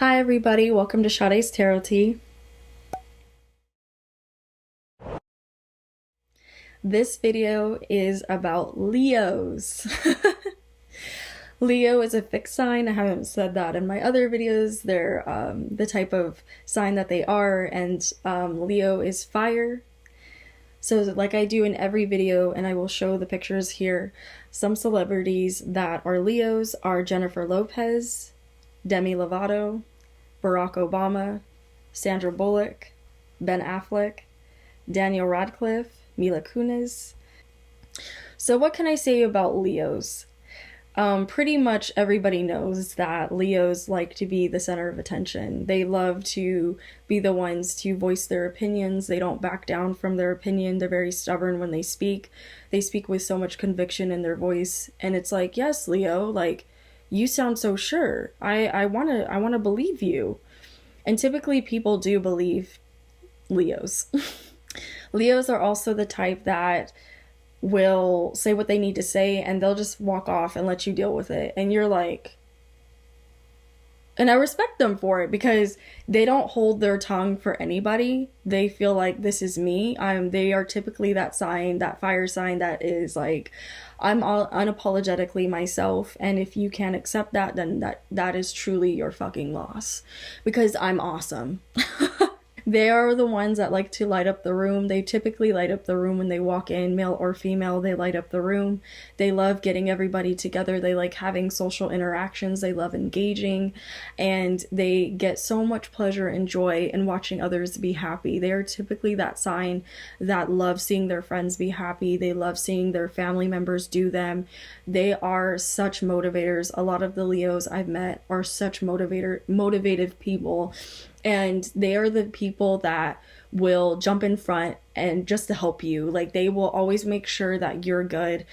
Hi everybody, welcome to Sade's Tarot Tea. This video is about Leos. Leo is a fixed sign. I haven't said that in my other videos. They're the type of sign that they are, and Leo is fire. So like I do in every video, and I will show the pictures here, some celebrities that are Leos are Jennifer Lopez, Demi Lovato, Barack Obama, Sandra Bullock, Ben Affleck, Daniel Radcliffe, Mila Kunis. So what can I say about Leos? Pretty much everybody knows that Leos like to be the center of attention. They love to be the ones to voice their opinions. They don't back down from their opinion. They're very stubborn when they speak. They speak with so much conviction in their voice. And it's like, yes, Leo, like, you sound so sure. I wanna believe you. And typically people do believe Leos. Leos are also the type that will say what they need to say and they'll just walk off and let you deal with it. And you're like, and I respect them for it because they don't hold their tongue for anybody. They feel like this is me. They are typically that sign, that fire sign that is like, I'm all unapologetically myself, and if you can't accept that, then that is truly your fucking loss, because I'm awesome. They are the ones that like to light up the room. They typically light up the room when they walk in, male or female. They light up the room. They love getting everybody together. They like having social interactions. They love engaging, and they get so much pleasure and joy in watching others be happy. They are typically that sign that loves seeing their friends be happy. They love seeing their family members do them. They are such motivators. A lot of the Leos I've met are such motivated people. And they are the people that will jump in front and just to help you. Like, they will always make sure that you're good.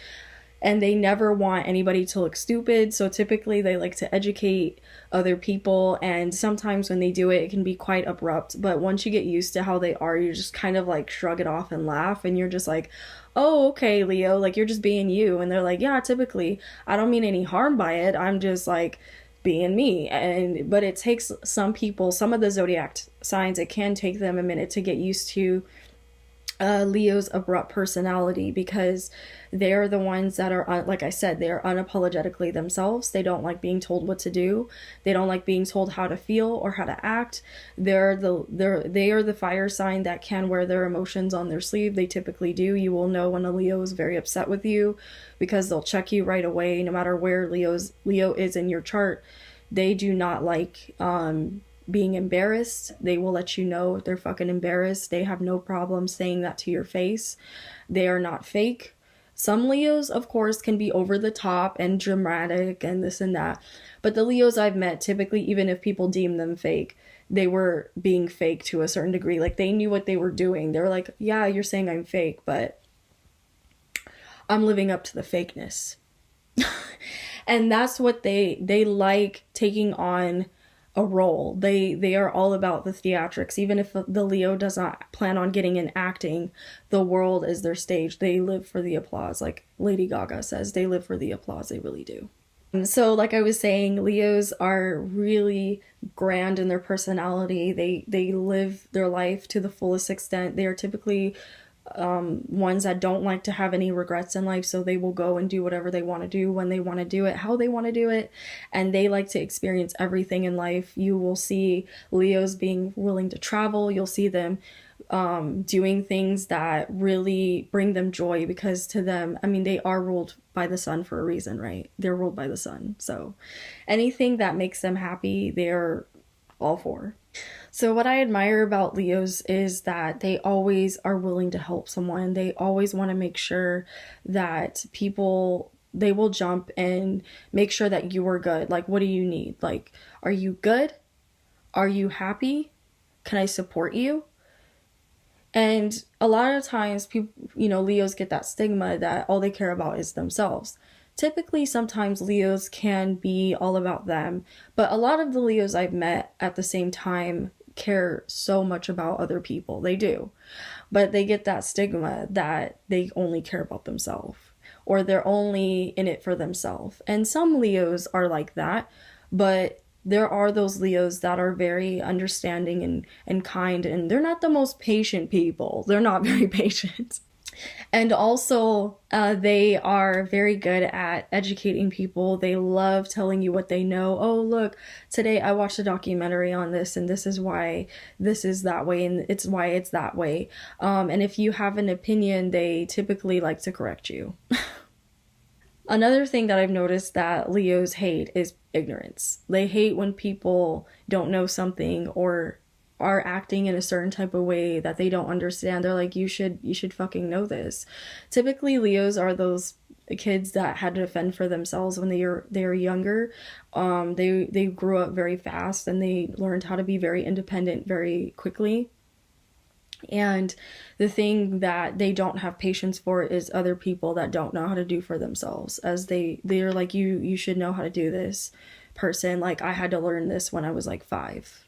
And they never want anybody to look stupid. So typically they like to educate other people. And sometimes when they do it, it can be quite abrupt. But once you get used to how they are, you just kind of like shrug it off and laugh. And you're just like, oh, okay, Leo, like you're just being you. And they're like, yeah, typically I don't mean any harm by it. I'm just like being me. But it takes some people, some of the zodiac signs, it can take them a minute to get used to Leo's abrupt personality, because they're the ones that are, like I said, they're unapologetically themselves. They don't like being told what to do. They don't like being told how to feel or how to act. They are the fire sign that can wear their emotions on their sleeve. They typically do. You will know when a Leo is very upset with you because they'll check you right away, no matter where Leo is in your chart. They do not like being embarrassed. They will let you know if they're fucking embarrassed. They have no problem saying that to your face. They are not fake. Some Leos, of course, can be over the top and dramatic and this and that. But the Leos I've met, typically, even if people deem them fake, they were being fake to a certain degree. Like, they knew what they were doing. They were like, yeah, you're saying I'm fake, but I'm living up to the fakeness. And that's what they like, taking on a role. They are all about the theatrics. Even if the Leo does not plan on getting in acting, the world is their stage. They live for the applause. Like Lady Gaga says, they live for the applause. They really do. And so, like I was saying, Leos are really grand in their personality. They live their life to the fullest extent. They are typically ones that don't like to have any regrets in life, so they will go and do whatever they want to do, when they want to do it, how they want to do it, and they like to experience everything in life. You will see Leos being willing to travel. You'll see them doing things that really bring them joy, because to them, I mean, they are ruled by the sun for a reason, right? They're ruled by the sun, so anything that makes them happy, they're all for. So what I admire about Leos is that they always are willing to help someone. They always want to make sure that they will jump and make sure that you are good. Like, what do you need? Like, are you good? Are you happy? Can I support you? And a lot of times people, Leos get that stigma that all they care about is themselves. Typically, sometimes Leos can be all about them, but a lot of the Leos I've met at the same time care so much about other people. They do. But they get that stigma that they only care about themselves, or they're only in it for themselves. And some Leos are like that, but there are those Leos that are very understanding and kind, and they're not the most patient people. They're not very patient. And also, they are very good at educating people. They love telling you what they know. Oh, look, today I watched a documentary on this, and this is why this is that way, and it's why it's that way. And if you have an opinion, they typically like to correct you. Another thing that I've noticed that Leos hate is ignorance. They hate when people don't know something or are acting in a certain type of way that they don't understand. They're like, you should fucking know this. Typically, Leos are those kids that had to fend for themselves when they were younger. They grew up very fast, and they learned how to be very independent very quickly. And the thing that they don't have patience for is other people that don't know how to do for themselves, as they're like, you should know how to do this, person. Like, I had to learn this when I was like 5.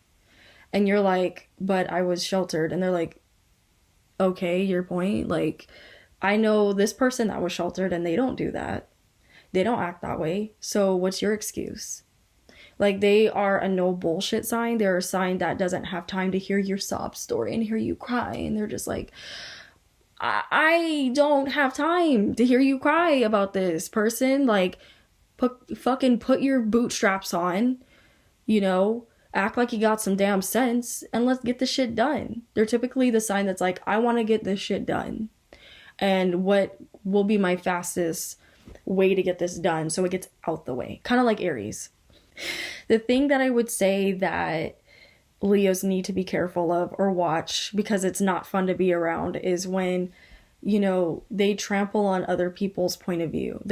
And you're like, but I was sheltered. And they're like, okay, your point. Like, I know this person that was sheltered, and they don't do that. They don't act that way. So what's your excuse? Like, they are a no bullshit sign. They're a sign that doesn't have time to hear your sob story and hear you cry. And they're just like, I don't have time to hear you cry about this, person. Like, fucking put your bootstraps on, you know? Act like you got some damn sense, and let's get this shit done. They're typically the sign that's like, I want to get this shit done. And what will be my fastest way to get this done so it gets out the way? Kind of like Aries. The thing that I would say that Leos need to be careful of or watch, because it's not fun to be around, is when, you know, they trample on other people's point of view.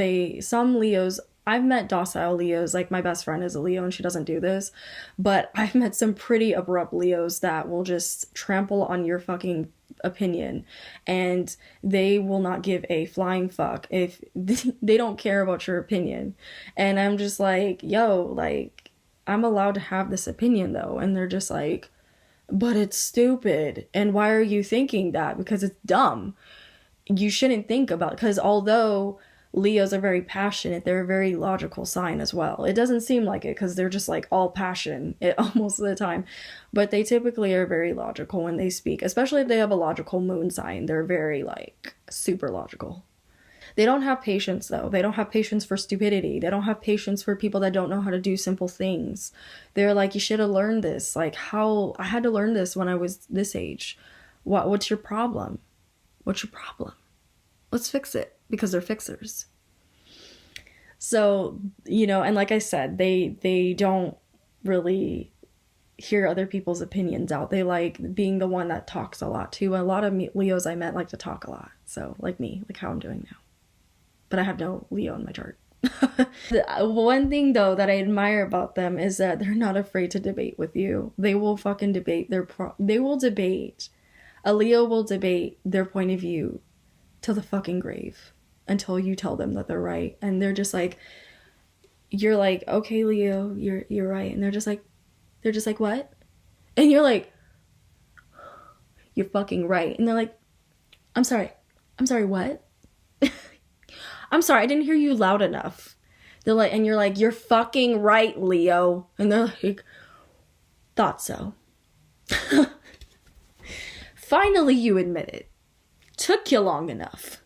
Some Leos, I've met docile Leos, like my best friend is a Leo and she doesn't do this, but I've met some pretty abrupt Leos that will just trample on your fucking opinion, and they will not give a flying fuck if they don't care about your opinion. And I'm just like, yo, like, I'm allowed to have this opinion though. And they're just like, but it's stupid. And why are you thinking that? Because it's dumb. You shouldn't think about it. Because although Leos are very passionate, they're a very logical sign as well. It doesn't seem like it because they're just like all passion most of the time, but they typically are very logical when they speak, especially if they have a logical moon sign. They're very like super logical. They don't have patience though. They don't have patience for stupidity. They don't have patience for people that don't know how to do simple things. They're like, you should have learned this. Like, how I had to learn this when I was this age. What's your problem? What's your problem? Let's fix it. Because they're fixers. So, you know, and like I said, they don't really hear other people's opinions out. They like being the one that talks a lot too. A lot of Leos I met like to talk a lot. So like me, like how I'm doing now. But I have no Leo in my chart. One thing though that I admire about them is that they're not afraid to debate with you. They will fucking debate they will debate. A Leo will debate their point of view till the fucking grave, until you tell them that they're right. And they're just like, you're like, okay, Leo, you're right. And they're just like, what? And you're like, you're fucking right. And they're like, I'm sorry, what? I'm sorry, I didn't hear you loud enough. They're like, and you're like, you're fucking right, Leo. And they're like, thought so. Finally, you admit it. Took you long enough.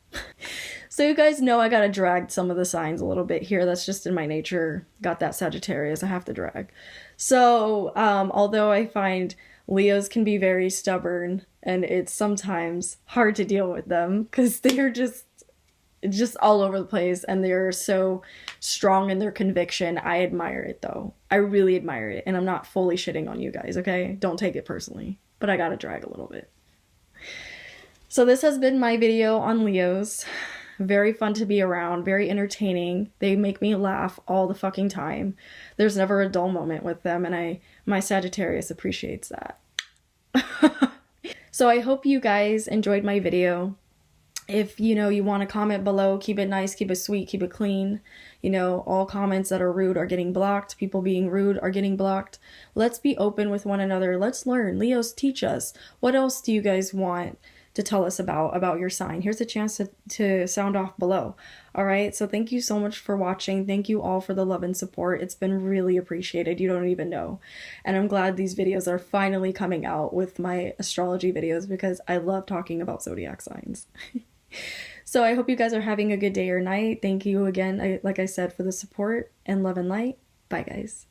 So you guys know I gotta drag some of the signs a little bit here. That's just in my nature. Got that Sagittarius, I have to drag. So although I find Leos can be very stubborn and it's sometimes hard to deal with them because they're just all over the place and they're so strong in their conviction. I admire it though. I really admire it, and I'm not fully shitting on you guys, okay? Don't take it personally, but I gotta drag a little bit. So this has been my video on Leos. Very fun to be around, very entertaining. They make me laugh all the fucking time. There's never a dull moment with them, and my Sagittarius appreciates that. So I hope you guys enjoyed my video. If, you know, you want to comment below, keep it nice, keep it sweet, keep it clean. You know, all comments that are rude are getting blocked. People being rude are getting blocked. Let's be open with one another. Let's learn. Leos, teach us. What else do you guys want to tell us about your sign. Here's a chance to sound off below. All right, so thank you so much for watching. Thank you all for the love and support. It's been really appreciated. You don't even know. And I'm glad these videos are finally coming out with my astrology videos, because I love talking about zodiac signs. So I hope you guys are having a good day or night. Thank you again, like I said, for the support, and love and light. Bye, guys.